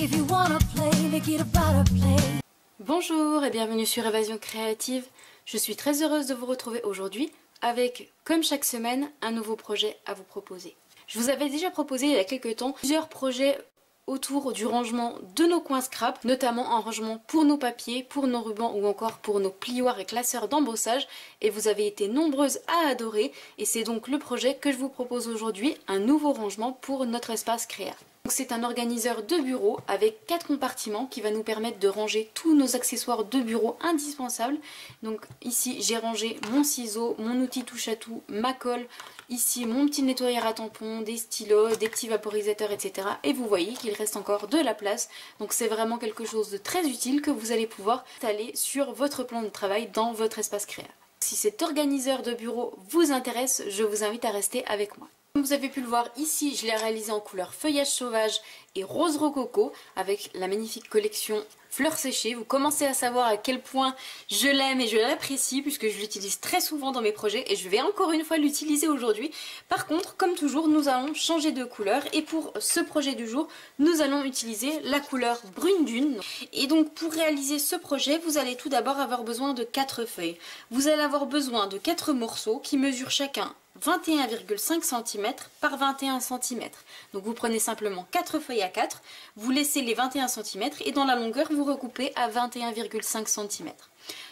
If you wanna play, make it about a play. Bonjour et bienvenue sur Évasion Créative. Je suis très heureuse de vous retrouver aujourd'hui avec, comme chaque semaine, un nouveau projet à vous proposer. Je vous avais déjà proposé il y a quelques temps plusieurs projets autour du rangement de nos coins scrap, notamment un rangement pour nos papiers, pour nos rubans ou encore pour nos plioirs et classeurs d'embossage, et vous avez été nombreuses à adorer, et c'est donc le projet que je vous propose aujourd'hui, un nouveau rangement pour notre espace créa. C'est un organiseur de bureau avec 4 compartiments qui va nous permettre de ranger tous nos accessoires de bureau indispensables. Donc ici j'ai rangé mon ciseau, mon outil touche à tout, ma colle, ici mon petit nettoyeur à tampons, des stylos, des petits vaporisateurs, etc. Et vous voyez qu'il reste encore de la place. Donc c'est vraiment quelque chose de très utile que vous allez pouvoir installer sur votre plan de travail dans votre espace créa. Si cet organiseur de bureau vous intéresse, je vous invite à rester avec moi. Comme vous avez pu le voir ici, je l'ai réalisé en couleur feuillage sauvage et rose rococo avec la magnifique collection fleurs séchées. Vous commencez à savoir à quel point je l'aime et je l'apprécie puisque je l'utilise très souvent dans mes projets et je vais encore une fois l'utiliser aujourd'hui. Par contre, comme toujours, nous allons changer de couleur et pour ce projet du jour, nous allons utiliser la couleur brune dune. Et donc pour réaliser ce projet, vous allez tout d'abord avoir besoin de 4 feuilles. Vous allez avoir besoin de 4 morceaux qui mesurent chacun 21,5 cm par 21 cm. Donc vous prenez simplement 4 feuilles à 4, vous laissez les 21 cm et dans la longueur vous recoupez à 21,5 cm.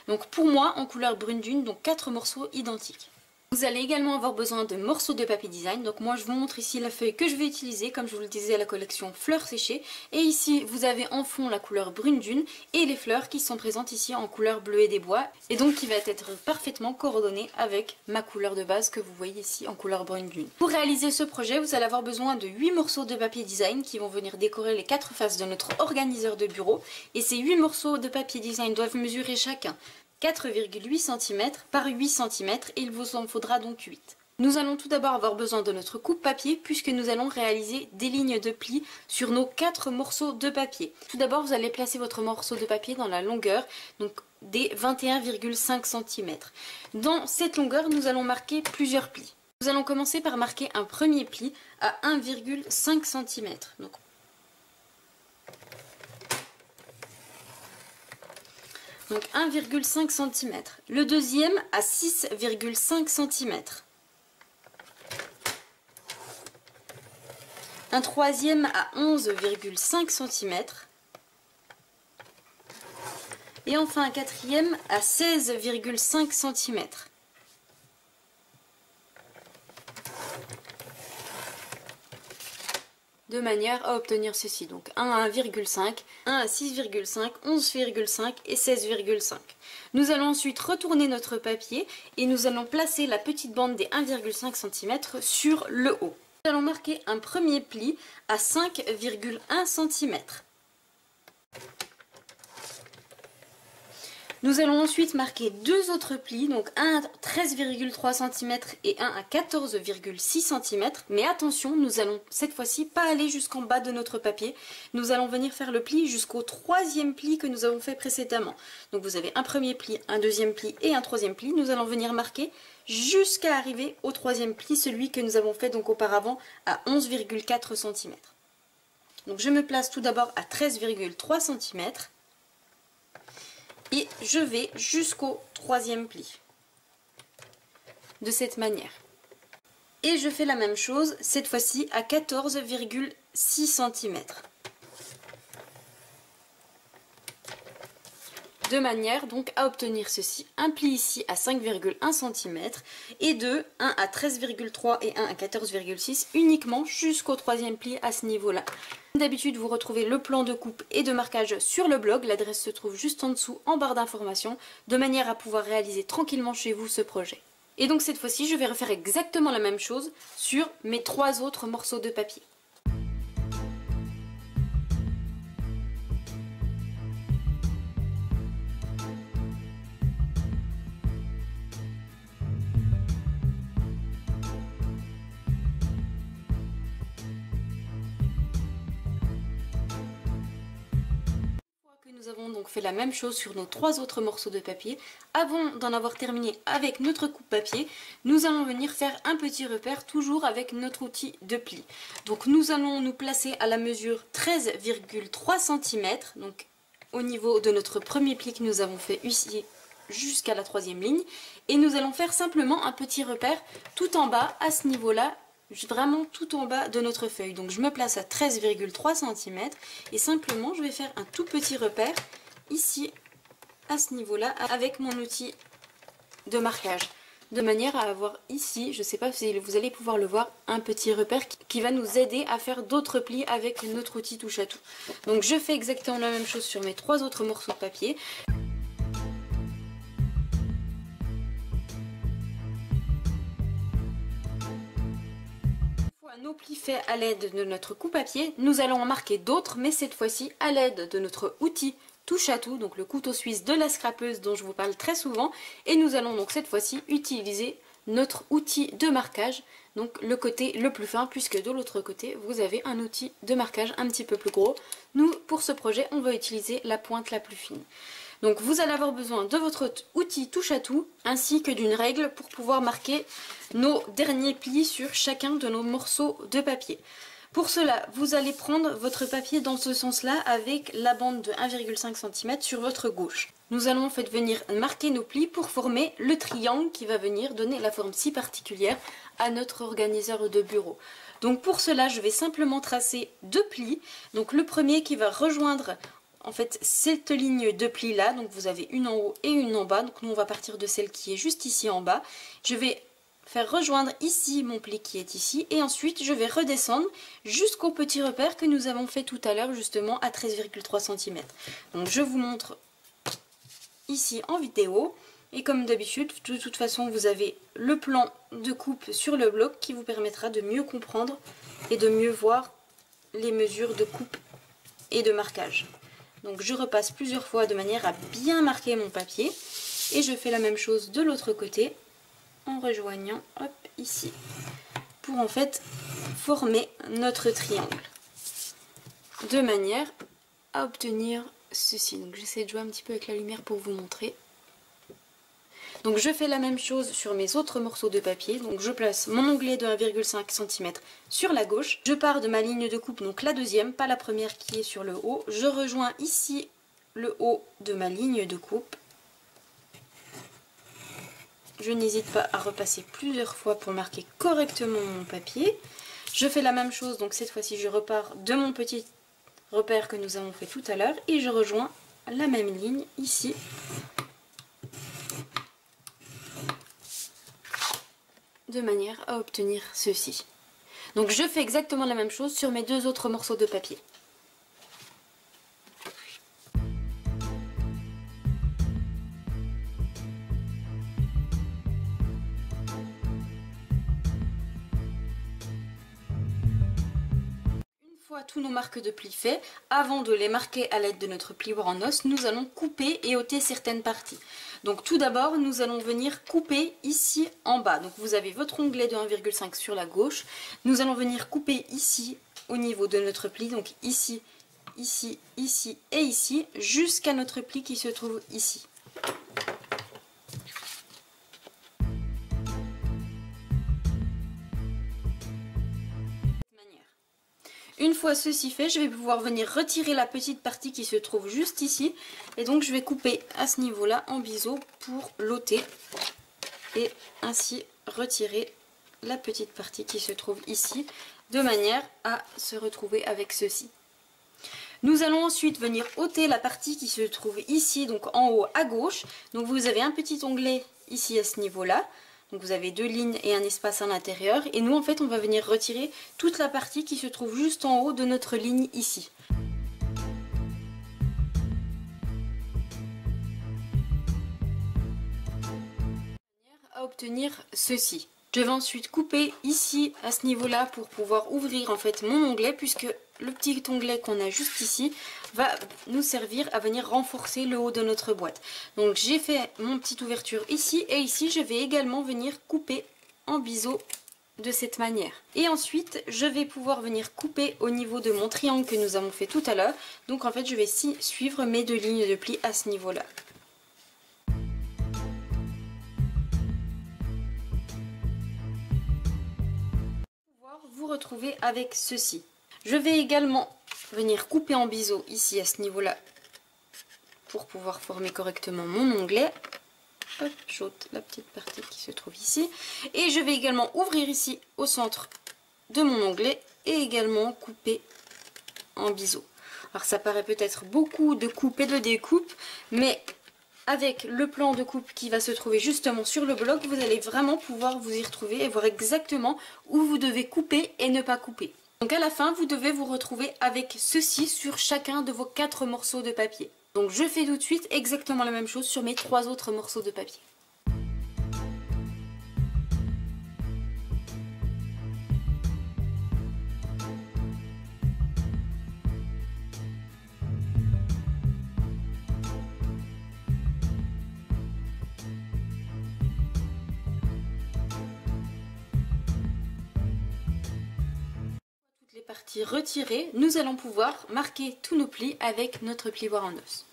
Donc pour moi en couleur brune dune, donc 4 morceaux identiques. Vous allez également avoir besoin de morceaux de papier design. Donc moi je vous montre ici la feuille que je vais utiliser, comme je vous le disais, la collection fleurs séchées. Et ici vous avez en fond la couleur brune dune et les fleurs qui sont présentes ici en couleur bleuet des bois. Et donc qui va être parfaitement coordonnée avec ma couleur de base que vous voyez ici en couleur brune dune. Pour réaliser ce projet, vous allez avoir besoin de 8 morceaux de papier design qui vont venir décorer les 4 faces de notre organiseur de bureau. Et ces 8 morceaux de papier design doivent mesurer chacun 4,8 cm par 8 cm et il vous en faudra donc 8. Nous allons tout d'abord avoir besoin de notre coupe-papier puisque nous allons réaliser des lignes de plis sur nos 4 morceaux de papier. Tout d'abord, vous allez placer votre morceau de papier dans la longueur donc des 21,5 cm. Dans cette longueur, nous allons marquer plusieurs plis. Nous allons commencer par marquer un premier pli à 1,5 cm. Donc 1,5 cm. Le deuxième à 6,5 cm. Un troisième à 11,5 cm. Et enfin un quatrième à 16,5 cm. De manière à obtenir ceci, donc 1 à 1,5, 1 à 6,5, 11,5 et 16,5. Nous allons ensuite retourner notre papier et nous allons placer la petite bande des 1,5 cm sur le haut. Nous allons marquer un premier pli à 5,1 cm. Nous allons ensuite marquer 2 autres plis, donc un à 13,3 cm et un à 14,6 cm. Mais attention, nous allons cette fois-ci pas aller jusqu'en bas de notre papier. Nous allons venir faire le pli jusqu'au 3e pli que nous avons fait précédemment. Donc vous avez un premier pli, un deuxième pli et un 3e pli. Nous allons venir marquer jusqu'à arriver au 3e pli, celui que nous avons fait donc auparavant à 11,4 cm. Donc je me place tout d'abord à 13,3 cm. Et je vais jusqu'au 3e pli, de cette manière. Et je fais la même chose, cette fois-ci à 14,6 cm. De manière donc à obtenir ceci, un pli ici à 5,1 cm et un à 13,3 et un à 14,6 uniquement jusqu'au 3e pli à ce niveau-là. D'habitude, vous retrouvez le plan de coupe et de marquage sur le blog, l'adresse se trouve juste en dessous en barre d'informations, de manière à pouvoir réaliser tranquillement chez vous ce projet. Et donc cette fois-ci, je vais refaire exactement la même chose sur mes 3 autres morceaux de papier. avons donc fait la même chose sur nos 3 autres morceaux de papier. Avant d'en avoir terminé avec notre coupe-papier, nous allons venir faire un petit repère toujours avec notre outil de pli. Donc nous allons nous placer à la mesure 13,3 cm, donc au niveau de notre premier pli que nous avons fait ici jusqu'à la 3e ligne. Et nous allons faire simplement un petit repère tout en bas à ce niveau-là, vraiment tout en bas de notre feuille. Donc je me place à 13,3 cm et simplement je vais faire un tout petit repère ici à ce niveau là avec mon outil de marquage, de manière à avoir ici, je ne sais pas si vous allez pouvoir le voir, un petit repère qui va nous aider à faire d'autres plis avec notre outil touche à tout. Donc je fais exactement la même chose sur mes 3 autres morceaux de papier. Nos plis faits à l'aide de notre coupe-papier, nous allons en marquer d'autres, mais cette fois-ci à l'aide de notre outil touche à tout, donc le couteau suisse de la scrapeuse dont je vous parle très souvent. Et nous allons donc cette fois-ci utiliser notre outil de marquage, donc le côté le plus fin, puisque de l'autre côté vous avez un outil de marquage un petit peu plus gros. Nous, pour ce projet, on va utiliser la pointe la plus fine. Donc vous allez avoir besoin de votre outil touche à tout ainsi que d'une règle pour pouvoir marquer nos derniers plis sur chacun de nos morceaux de papier. Pour cela, vous allez prendre votre papier dans ce sens-là avec la bande de 1,5 cm sur votre gauche. Nous allons en fait venir marquer nos plis pour former le triangle qui va venir donner la forme si particulière à notre organiseur de bureau. Donc pour cela, je vais simplement tracer 2 plis. Donc le premier qui va rejoindre en fait cette ligne de plis là, donc vous avez une en haut et une en bas. Donc nous on va partir de celle qui est juste ici en bas. Je vais faire rejoindre ici mon pli qui est ici et ensuite je vais redescendre jusqu'au petit repère que nous avons fait tout à l'heure justement à 13,3 cm. Donc je vous montre ici en vidéo et comme d'habitude de toute façon vous avez le plan de coupe sur le bloc qui vous permettra de mieux comprendre et de mieux voir les mesures de coupe et de marquage. Donc je repasse plusieurs fois de manière à bien marquer mon papier et je fais la même chose de l'autre côté en rejoignant hop ici pour en fait former notre triangle de manière à obtenir ceci. Donc j'essaie de jouer un petit peu avec la lumière pour vous montrer. Donc je fais la même chose sur mes autres morceaux de papier. Donc je place mon onglet de 1,5 cm sur la gauche. Je pars de ma ligne de coupe, donc la deuxième, pas la première qui est sur le haut. Je rejoins ici le haut de ma ligne de coupe. Je n'hésite pas à repasser plusieurs fois pour marquer correctement mon papier. Je fais la même chose, donc cette fois-ci je repars de mon petit repère que nous avons fait tout à l'heure et je rejoins la même ligne ici. De manière à obtenir ceci. Donc je fais exactement la même chose sur mes 2 autres morceaux de papier. Une fois tous nos marques de plis faits, avant de les marquer à l'aide de notre plioir en os, nous allons couper et ôter certaines parties. Donc tout d'abord, nous allons venir couper ici en bas. Donc vous avez votre onglet de 1,5 sur la gauche. Nous allons venir couper ici au niveau de notre pli. Donc ici, ici, ici et ici, jusqu'à notre pli qui se trouve ici. Une fois ceci fait, je vais pouvoir venir retirer la petite partie qui se trouve juste ici. Et donc je vais couper à ce niveau-là en biseau pour l'ôter. Et ainsi retirer la petite partie qui se trouve ici. De manière à se retrouver avec ceci. Nous allons ensuite venir ôter la partie qui se trouve ici, donc en haut à gauche. Donc vous avez un petit onglet ici à ce niveau-là. Donc vous avez 2 lignes et un espace à l'intérieur. Et nous en fait on va venir retirer toute la partie qui se trouve juste en haut de notre ligne ici. À obtenir ceci. Je vais ensuite couper ici à ce niveau-là pour pouvoir ouvrir en fait mon onglet puisque le petit onglet qu'on a juste ici va nous servir à venir renforcer le haut de notre boîte. Donc j'ai fait mon petite ouverture ici et ici je vais également venir couper en biseau de cette manière. Et ensuite, je vais pouvoir venir couper au niveau de mon triangle que nous avons fait tout à l'heure. Donc en fait, je vais suivre mes 2 lignes de pli à ce niveau-là. Vous retrouver avec ceci. Je vais également venir couper en biseau ici à ce niveau-là pour pouvoir former correctement mon onglet. Hop, j'ôte la petite partie qui se trouve ici. Et je vais également ouvrir ici au centre de mon onglet et également couper en biseau. Alors ça paraît peut-être beaucoup de coupe et de découpe, mais avec le plan de coupe qui va se trouver justement sur le bloc, vous allez vraiment pouvoir vous y retrouver et voir exactement où vous devez couper et ne pas couper. Donc à la fin, vous devez vous retrouver avec ceci sur chacun de vos 4 morceaux de papier. Donc je fais tout de suite exactement la même chose sur mes 3 autres morceaux de papier. Les parties retirées, nous allons pouvoir marquer tous nos plis avec notre plioir en os.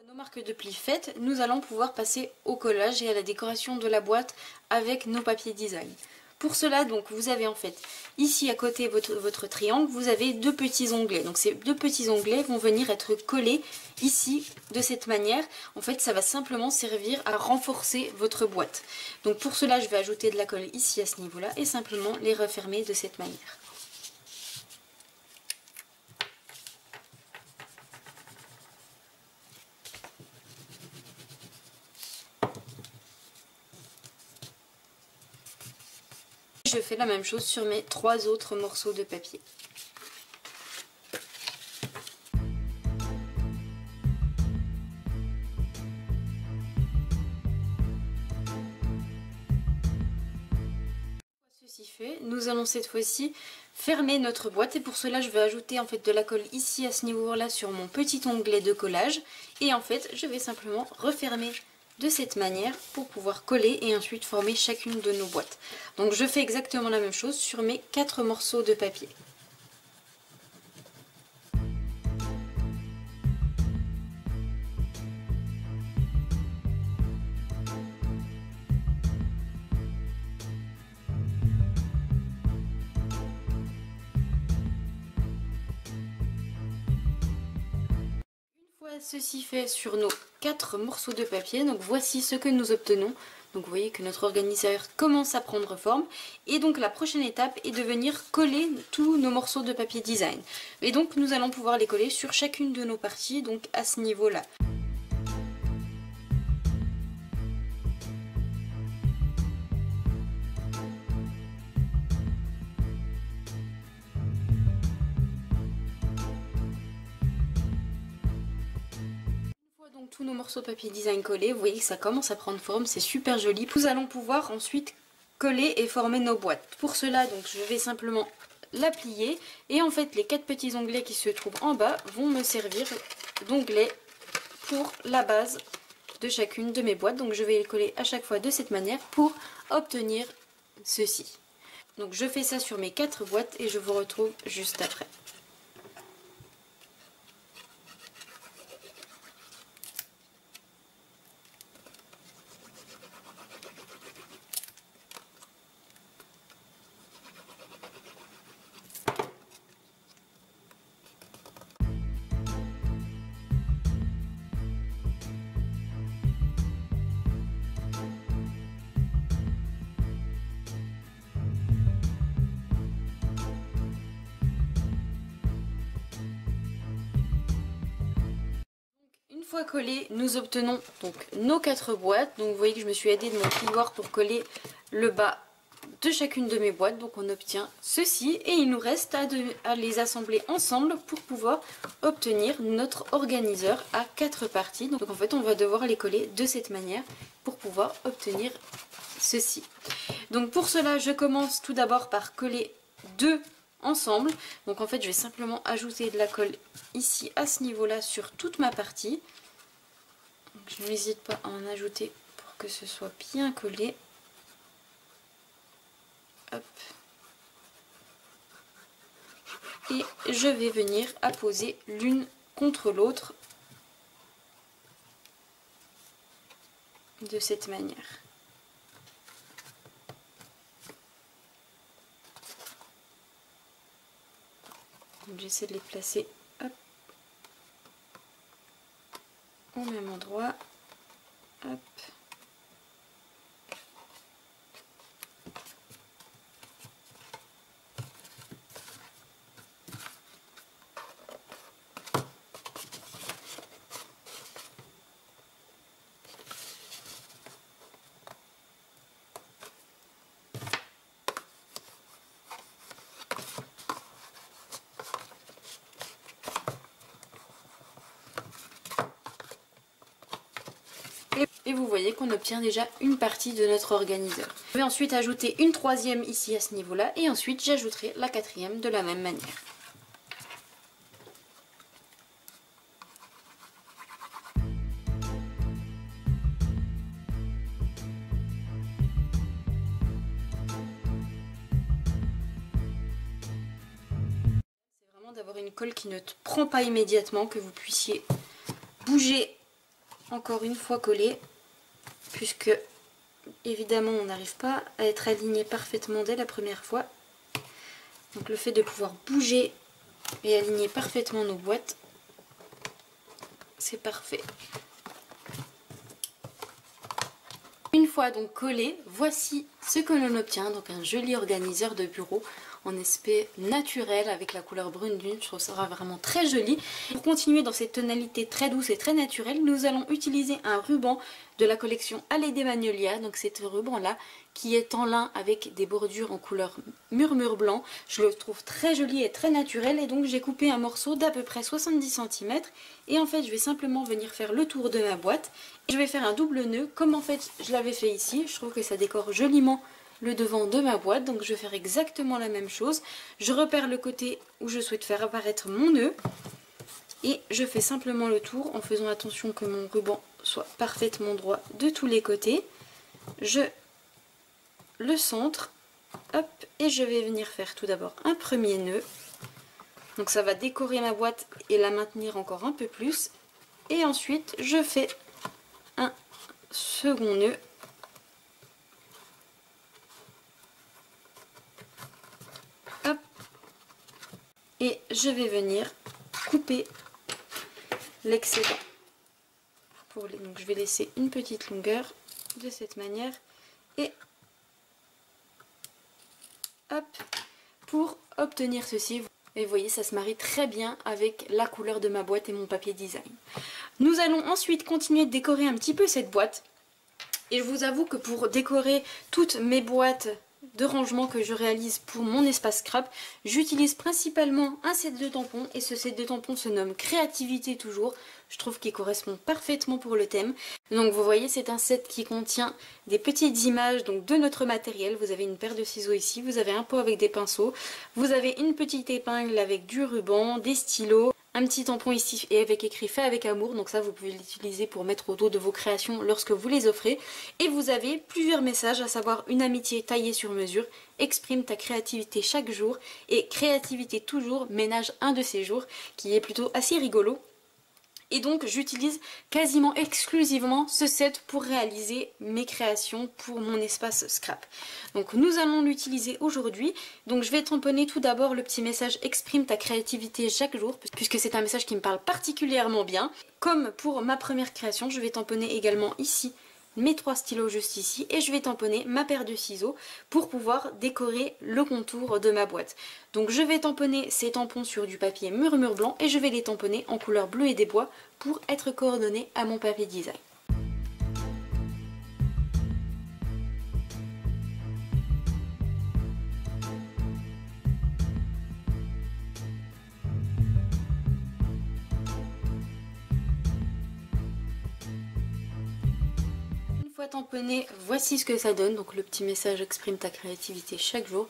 Nos marques de plis faites, nous allons pouvoir passer au collage et à la décoration de la boîte avec nos papiers design. Pour cela, donc, vous avez en fait ici à côté votre triangle, vous avez 2 petits onglets. Donc ces 2 petits onglets vont venir être collés ici de cette manière. En fait, ça va simplement servir à renforcer votre boîte. Donc pour cela, je vais ajouter de la colle ici à ce niveau-là et simplement les refermer de cette manière. Je fais la même chose sur mes 3 autres morceaux de papier. Ceci fait, nous allons cette fois-ci fermer notre boîte et pour cela je vais ajouter en fait de la colle ici à ce niveau-là sur mon petit onglet de collage et en fait je vais simplement refermer de cette manière pour pouvoir coller et ensuite former chacune de nos boîtes. Donc je fais exactement la même chose sur mes 4 morceaux de papier. Ceci fait sur nos 4 morceaux de papier, donc voici ce que nous obtenons. Donc vous voyez que notre organisateur commence à prendre forme et donc la prochaine étape est de venir coller tous nos morceaux de papier design. Et donc nous allons pouvoir les coller sur chacune de nos parties, donc à ce niveau-là. Donc tous nos morceaux de papier design collés, vous voyez que ça commence à prendre forme, c'est super joli. Nous allons pouvoir ensuite coller et former nos boîtes. Pour cela, donc je vais simplement la plier et en fait les 4 petits onglets qui se trouvent en bas vont me servir d'onglets pour la base de chacune de mes boîtes. Donc je vais les coller à chaque fois de cette manière pour obtenir ceci. Donc je fais ça sur mes 4 boîtes et je vous retrouve juste après. Une fois collé, nous obtenons donc nos 4 boîtes. Donc vous voyez que je me suis aidée de mon plioir pour coller le bas de chacune de mes boîtes. Donc on obtient ceci et il nous reste à les assembler ensemble pour pouvoir obtenir notre organiseur à 4 parties. Donc en fait on va devoir les coller de cette manière pour pouvoir obtenir ceci. Donc pour cela je commence tout d'abord par coller 2 ensemble. Donc en fait je vais simplement ajouter de la colle ici à ce niveau là sur toute ma partie. Donc, je n'hésite pas à en ajouter pour que ce soit bien collé. Hop. Et je vais venir apposer l'une contre l'autre de cette manière. J'essaie de les placer hop, au même endroit. Hop. Et vous voyez qu'on obtient déjà une partie de notre organiseur. Je vais ensuite ajouter une troisième ici à ce niveau-là et ensuite j'ajouterai la quatrième de la même manière. C'est vraiment d'avoir une colle qui ne prend pas immédiatement, que vous puissiez bouger encore une fois collée, puisque évidemment on n'arrive pas à être aligné parfaitement dès la première fois. Donc le fait de pouvoir bouger et aligner parfaitement nos boîtes, c'est parfait. Une fois donc collé, voici ce que l'on obtient, donc un joli organiseur de bureau en aspect naturel avec la couleur brune dune. Je trouve ça vraiment très joli. Pour continuer dans cette tonalité très douce et très naturelle, nous allons utiliser un ruban de la collection Allée des Magnolias. Donc c'est ce ruban là qui est en lin avec des bordures en couleur murmure blanc. Je le trouve très joli et très naturel, et donc j'ai coupé un morceau d'à peu près 70 cm et en fait je vais simplement venir faire le tour de ma boîte et je vais faire un double nœud comme en fait je l'avais fait ici. Je trouve que ça décore joliment le devant de ma boîte, donc je vais faire exactement la même chose. Je repère le côté où je souhaite faire apparaître mon nœud et je fais simplement le tour en faisant attention que mon ruban soit parfaitement droit de tous les côtés. Je le centre, hop, et je vais venir faire tout d'abord un premier nœud. Donc ça va décorer ma boîte et la maintenir encore un peu plus. Et ensuite je fais un second nœud. Hop. Et je vais venir couper l'excédent. Donc je vais laisser une petite longueur de cette manière et hop, pour obtenir ceci. Et vous voyez, ça se marie très bien avec la couleur de ma boîte et mon papier design. Nous allons ensuite continuer de décorer un petit peu cette boîte. Et je vous avoue que pour décorer toutes mes boîtes de rangement que je réalise pour mon espace scrap, j'utilise principalement un set de tampons, et ce set de tampons se nomme Créativité toujours. Je trouve qu'il correspond parfaitement pour le thème. Donc vous voyez, c'est un set qui contient des petites images donc de notre matériel. Vous avez une paire de ciseaux ici, vous avez un pot avec des pinceaux, vous avez une petite épingle avec du ruban, des stylos, un petit tampon ici et avec écrit fait avec amour, donc ça vous pouvez l'utiliser pour mettre au dos de vos créations lorsque vous les offrez. Et vous avez plusieurs messages, à savoir une amitié taillée sur mesure, exprime ta créativité chaque jour, et créativité toujours, ménage un de ces jours, qui est plutôt assez rigolo. Et donc j'utilise quasiment exclusivement ce set pour réaliser mes créations pour mon espace scrap. Donc nous allons l'utiliser aujourd'hui. Donc je vais tamponner tout d'abord le petit message exprime ta créativité chaque jour, puisque c'est un message qui me parle particulièrement bien. Comme pour ma première création, je vais tamponner également ici mes 3 stylos juste ici, et je vais tamponner ma paire de ciseaux pour pouvoir décorer le contour de ma boîte. Donc je vais tamponner ces tampons sur du papier murmure blanc et je vais les tamponner en couleur bleue et des bois pour être coordonnés à mon papier design. Une fois tamponné, voici ce que ça donne. Donc le petit message exprime ta créativité chaque jour.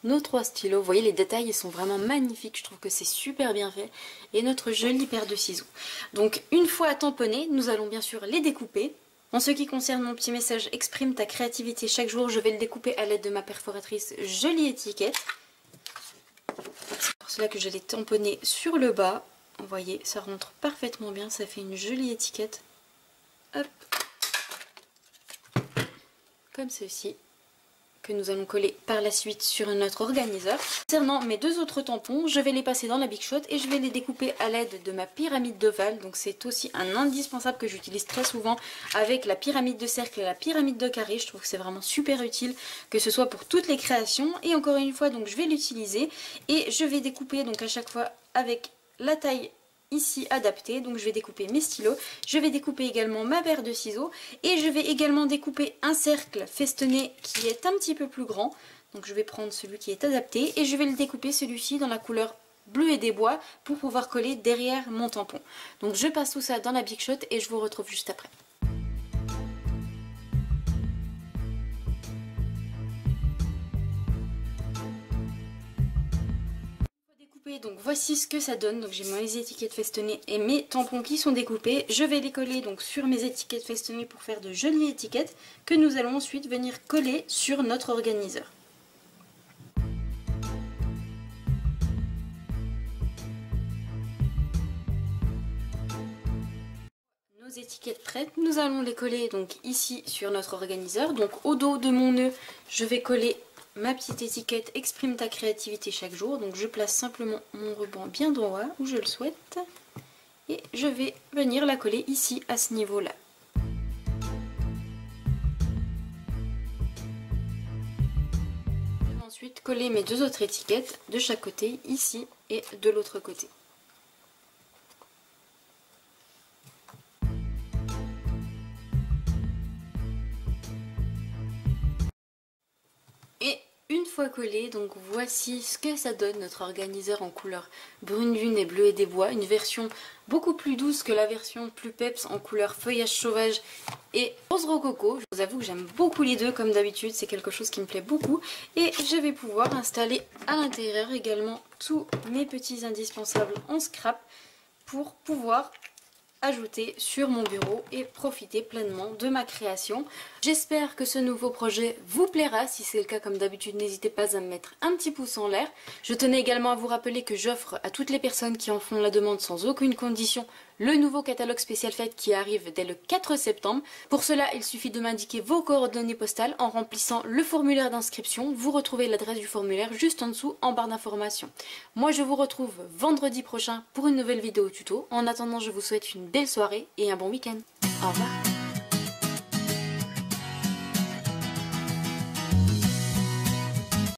Nos 3 stylos, vous voyez les détails ils sont vraiment magnifiques, je trouve que c'est super bien fait. Et notre jolie paire de ciseaux. Donc une fois tamponnés, nous allons bien sûr les découper. En ce qui concerne mon petit message exprime ta créativité chaque jour, je vais le découper à l'aide de ma perforatrice jolie étiquette. C'est pour cela que je l'ai tamponné sur le bas. Vous voyez, ça rentre parfaitement bien, ça fait une jolie étiquette. Hop. Comme ceci, que nous allons coller par la suite sur notre organiseur. Concernant mes 2 autres tampons, je vais les passer dans la Big Shot et je vais les découper à l'aide de ma pyramide d'ovale. Donc c'est aussi un indispensable que j'utilise très souvent avec la pyramide de cercle et la pyramide de carré. Je trouve que c'est vraiment super utile, que ce soit pour toutes les créations. Et encore une fois, donc je vais l'utiliser et je vais découper donc à chaque fois avec la taille ici adaptée. Donc je vais découper mes stylos, je vais découper également ma paire de ciseaux et je vais également découper un cercle festonné qui est un petit peu plus grand. Donc je vais prendre celui qui est adapté et je vais le découper celui-ci dans la couleur bleu et des bois pour pouvoir coller derrière mon tampon. Donc je passe tout ça dans la Big Shot et je vous retrouve juste après. Donc voici ce que ça donne. Donc j'ai mes étiquettes festonnées et mes tampons qui sont découpés. Je vais les coller donc sur mes étiquettes festonnées pour faire de jolies étiquettes que nous allons ensuite venir coller sur notre organiseur. Nos étiquettes prêtes, nous allons les coller donc ici sur notre organiseur. Donc au dos de mon nœud, je vais coller ma petite étiquette exprime ta créativité chaque jour. Donc je place simplement mon ruban bien droit où je le souhaite et je vais venir la coller ici à ce niveau là. Je vais ensuite coller mes 2 autres étiquettes de chaque côté, ici et de l'autre côté. Et une fois collé, donc voici ce que ça donne notre organiseur en couleur brune lune et bleu et des bois. Une version beaucoup plus douce que la version plus peps en couleur feuillage sauvage et rose rococo. Je vous avoue que j'aime beaucoup les deux comme d'habitude, c'est quelque chose qui me plaît beaucoup. Et je vais pouvoir installer à l'intérieur également tous mes petits indispensables en scrap pour pouvoir ajouter sur mon bureau et profiter pleinement de ma création. J'espère que ce nouveau projet vous plaira. Si c'est le cas, comme d'habitude, n'hésitez pas à me mettre un petit pouce en l'air. Je tenais également à vous rappeler que j'offre à toutes les personnes qui en font la demande sans aucune condition le nouveau catalogue spécial fête qui arrive dès le 4 septembre. Pour cela, il suffit de m'indiquer vos coordonnées postales en remplissant le formulaire d'inscription. Vous retrouvez l'adresse du formulaire juste en dessous en barre d'information. Moi, je vous retrouve vendredi prochain pour une nouvelle vidéo tuto. En attendant, je vous souhaite une belle soirée et un bon week-end. Au revoir.